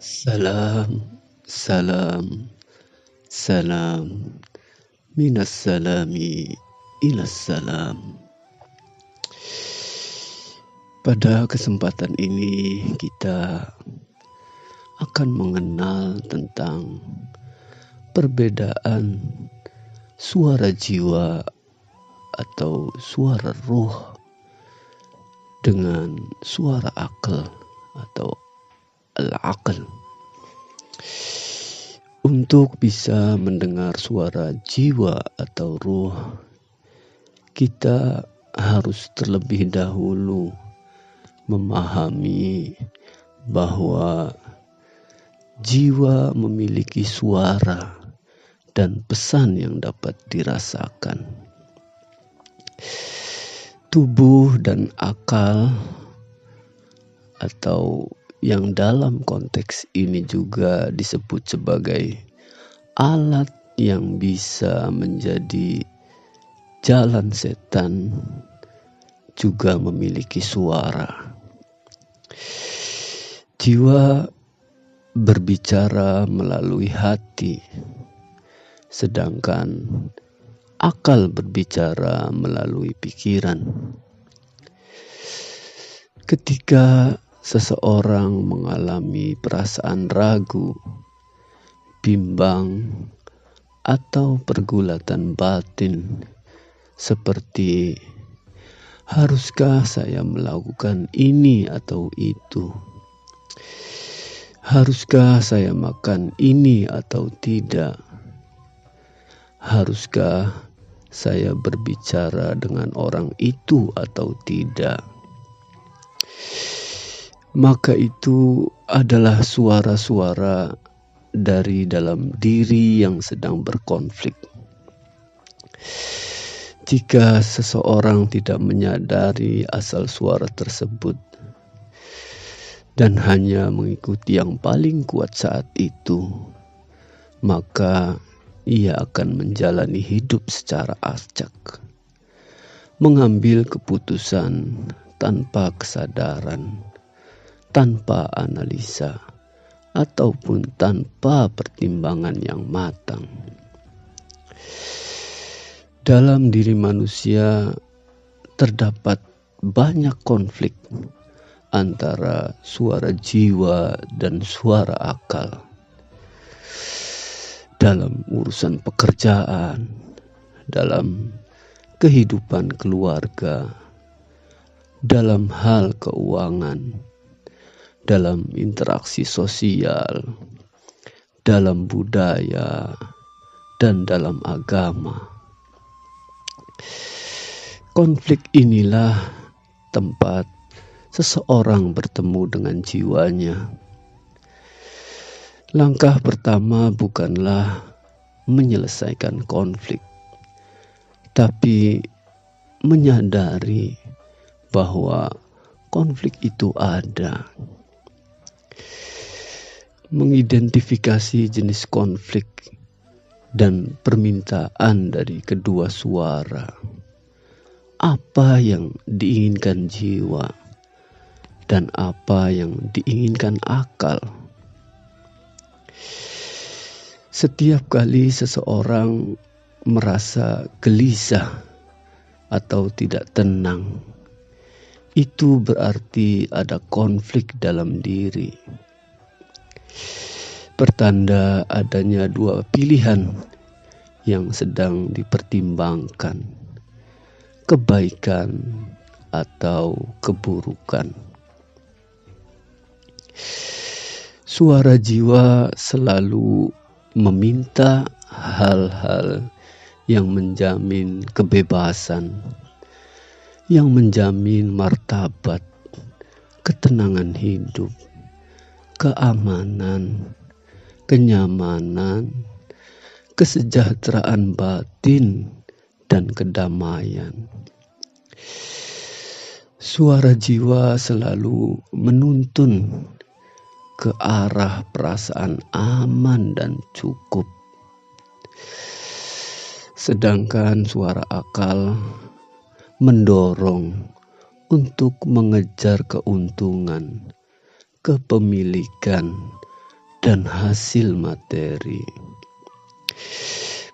Salam, salam, salam, minas salami ilas salam. Pada kesempatan ini kita akan mengenal tentang perbedaan suara jiwa atau suara ruh dengan suara akal atau al-aql. Untuk bisa mendengar suara jiwa atau ruh, kita harus terlebih dahulu memahami bahwa jiwa memiliki suara dan pesan yang dapat dirasakan. Tubuh dan akal, atau yang dalam konteks ini juga disebut sebagai alat yang bisa menjadi jalan setan, juga memiliki suara. Jiwa berbicara melalui hati, sedangkan akal berbicara melalui pikiran. Ketika seseorang mengalami perasaan ragu, bimbang, atau pergulatan batin seperti haruskah saya melakukan ini atau itu? Haruskah saya makan ini atau tidak? Haruskah saya berbicara dengan orang itu atau tidak? Maka itu adalah suara-suara dari dalam diri yang sedang berkonflik. Jika seseorang tidak menyadari asal suara tersebut dan hanya mengikuti yang paling kuat saat itu, maka ia akan menjalani hidup secara acak, mengambil keputusan tanpa kesadaran, tanpa analisa, ataupun tanpa pertimbangan yang matang. Dalam diri manusia terdapat banyak konflik antara suara jiwa dan suara akal. Dalam urusan pekerjaan, dalam kehidupan keluarga, dalam hal keuangan, dalam interaksi sosial, dalam budaya, dan dalam agama. Konflik inilah tempat seseorang bertemu dengan jiwanya. Langkah pertama bukanlah menyelesaikan konflik, tapi menyadari bahwa konflik itu ada. Mengidentifikasi jenis konflik dan permintaan dari kedua suara. Apa yang diinginkan jiwa dan apa yang diinginkan akal. Setiap kali seseorang merasa gelisah atau tidak tenang, itu berarti ada konflik dalam diri. Pertanda adanya dua pilihan yang sedang dipertimbangkan, kebaikan atau keburukan. Suara jiwa selalu meminta hal-hal yang menjamin kebebasan, yang menjamin martabat, ketenangan hidup, keamanan, kenyamanan, kesejahteraan batin, dan kedamaian. Suara jiwa selalu menuntun ke arah perasaan aman dan cukup. Sedangkan suara akal mendorong untuk mengejar keuntungan, kepemilikan, dan hasil materi.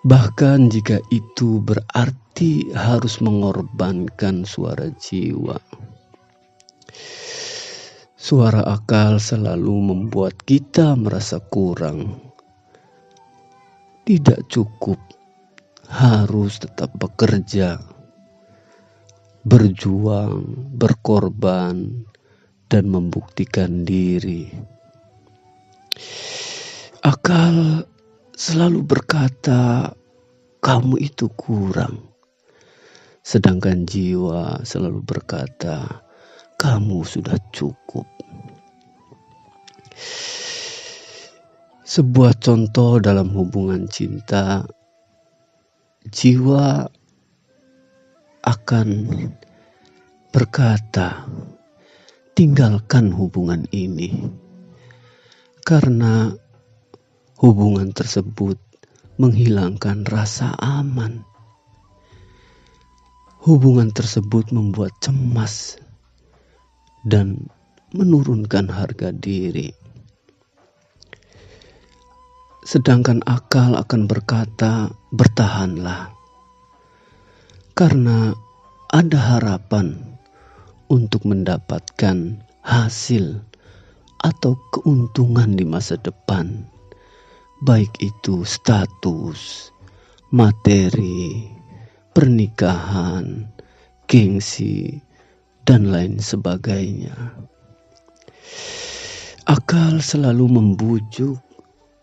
Bahkan jika itu berarti harus mengorbankan suara jiwa. Suara akal selalu membuat kita merasa kurang, tidak cukup, harus tetap bekerja, berjuang, berkorban, dan membuktikan diri. Akal selalu berkata, kamu itu kurang. Sedangkan jiwa selalu berkata, kamu sudah cukup. Sebuah contoh dalam hubungan cinta, jiwa akan berkata, tinggalkan hubungan ini. Karena hubungan tersebut menghilangkan rasa aman. Hubungan tersebut membuat cemas dan menurunkan harga diri. Sedangkan akal akan berkata, bertahanlah. Karena ada harapan untuk mendapatkan hasil atau keuntungan di masa depan. Baik itu status, materi, pernikahan, gengsi, dan lain sebagainya. Akal selalu membujuk,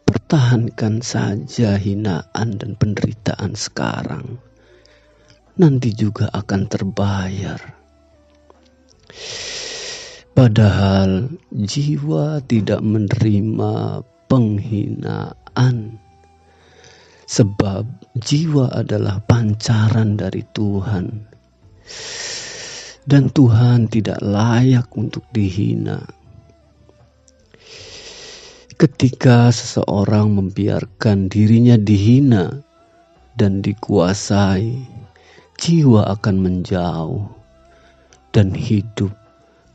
pertahankan saja hinaan dan penderitaan sekarang. Nanti juga akan terbayar. Padahal jiwa tidak menerima penghinaan. Sebab jiwa adalah pancaran dari Tuhan. Dan Tuhan tidak layak untuk dihina. Ketika seseorang membiarkan dirinya dihina dan dikuasai, jiwa akan menjauh dan hidup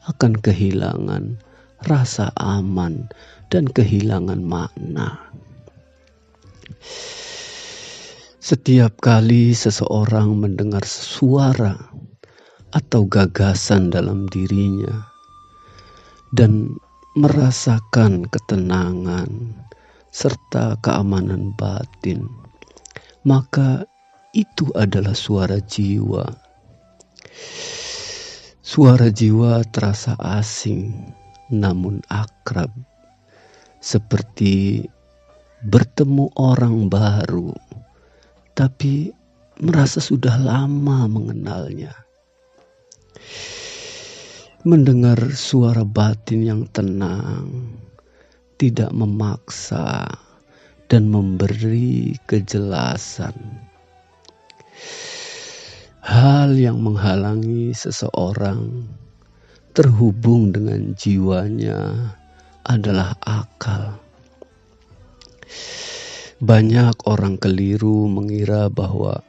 akan kehilangan rasa aman dan kehilangan makna. Setiap kali seseorang mendengar suara atau gagasan dalam dirinya dan merasakan ketenangan serta keamanan batin, maka itu adalah suara jiwa. Suara jiwa terasa asing namun akrab, seperti bertemu orang baru tapi merasa sudah lama mengenalnya. Mendengar suara batin yang tenang, tidak memaksa dan memberi kejelasan. Hal yang menghalangi seseorang terhubung dengan jiwanya adalah akal. Banyak orang keliru mengira bahwa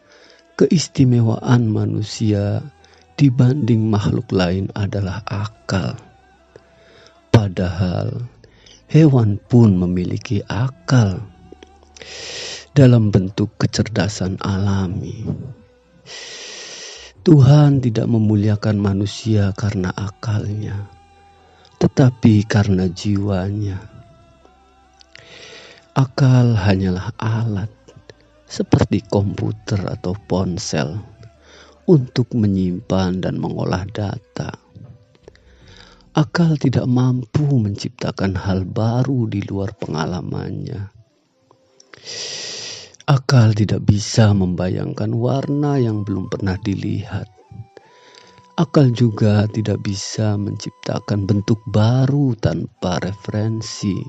keistimewaan manusia dibanding makhluk lain adalah akal. Padahal hewan pun memiliki akal dalam bentuk kecerdasan alami. Tuhan tidak memuliakan manusia karena akalnya, tetapi karena jiwanya. Akal hanyalah alat, seperti komputer atau ponsel, untuk menyimpan dan mengolah data. Akal tidak mampu menciptakan hal baru di luar pengalamannya. Akal tidak bisa membayangkan warna yang belum pernah dilihat. Akal juga tidak bisa menciptakan bentuk baru tanpa referensi.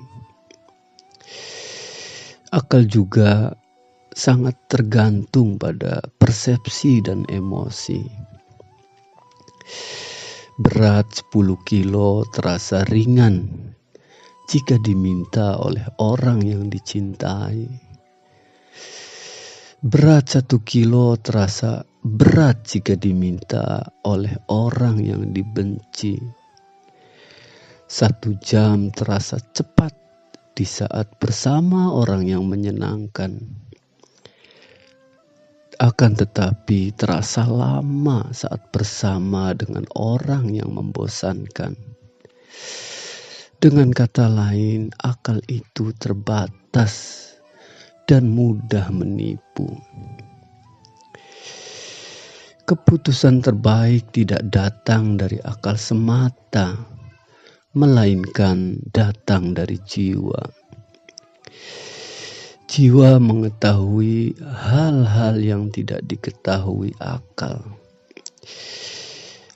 Akal juga sangat tergantung pada persepsi dan emosi. Berat 10 kilo terasa ringan jika diminta oleh orang yang dicintai. Berat 1 kilo terasa berat jika diminta oleh orang yang dibenci. 1 jam terasa cepat di saat bersama orang yang menyenangkan. Akan tetapi terasa lama saat bersama dengan orang yang membosankan. Dengan kata lain, akal itu terbatas dan mudah menipu. Keputusan terbaik tidak datang dari akal semata, melainkan datang dari jiwa. Jiwa mengetahui hal-hal yang tidak diketahui akal.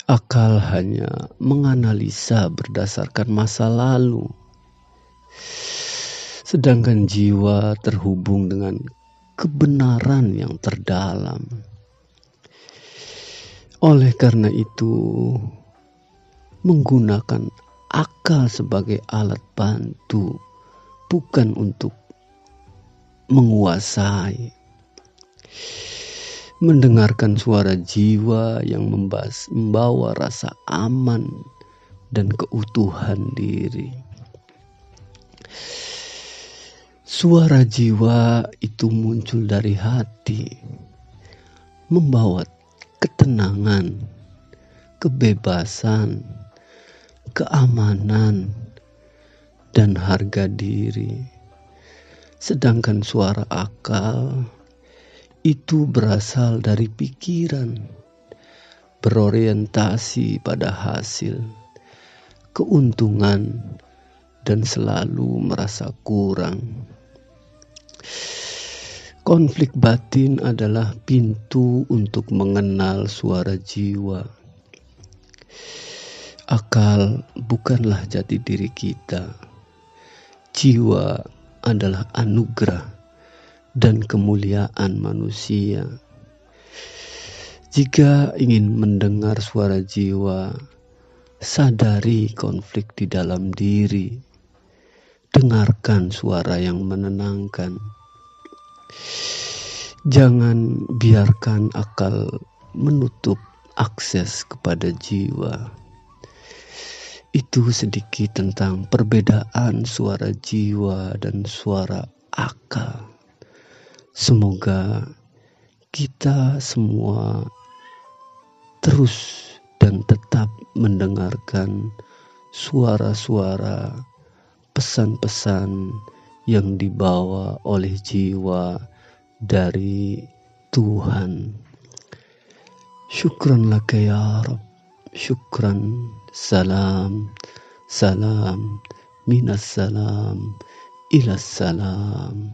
Akal hanya menganalisa berdasarkan masa lalu, sedangkan jiwa terhubung dengan kebenaran yang terdalam. Oleh karena itu, menggunakan akal sebagai alat bantu, bukan untuk menguasai. Mendengarkan suara jiwa yang membawa rasa aman dan keutuhan diri. Suara jiwa itu muncul dari hati, membawa ketenangan, kebebasan, keamanan, dan harga diri. Sedangkan suara akal itu berasal dari pikiran, berorientasi pada hasil, keuntungan, dan selalu merasa kurang. Konflik batin adalah pintu untuk mengenal suara jiwa. Akal bukanlah jati diri kita. Jiwa adalah anugerah dan kemuliaan manusia. Jika ingin mendengar suara jiwa, sadari konflik di dalam diri. Dengarkan suara yang menenangkan. Jangan biarkan akal menutup akses kepada jiwa. Itu sedikit tentang perbedaan suara jiwa dan suara akal. Semoga kita semua terus dan tetap mendengarkan suara-suara, pesan-pesan yang dibawa oleh jiwa dari Tuhan. Syukran laka ya Rabb. Syukran. Salam, salam, minas salam, ilas salam.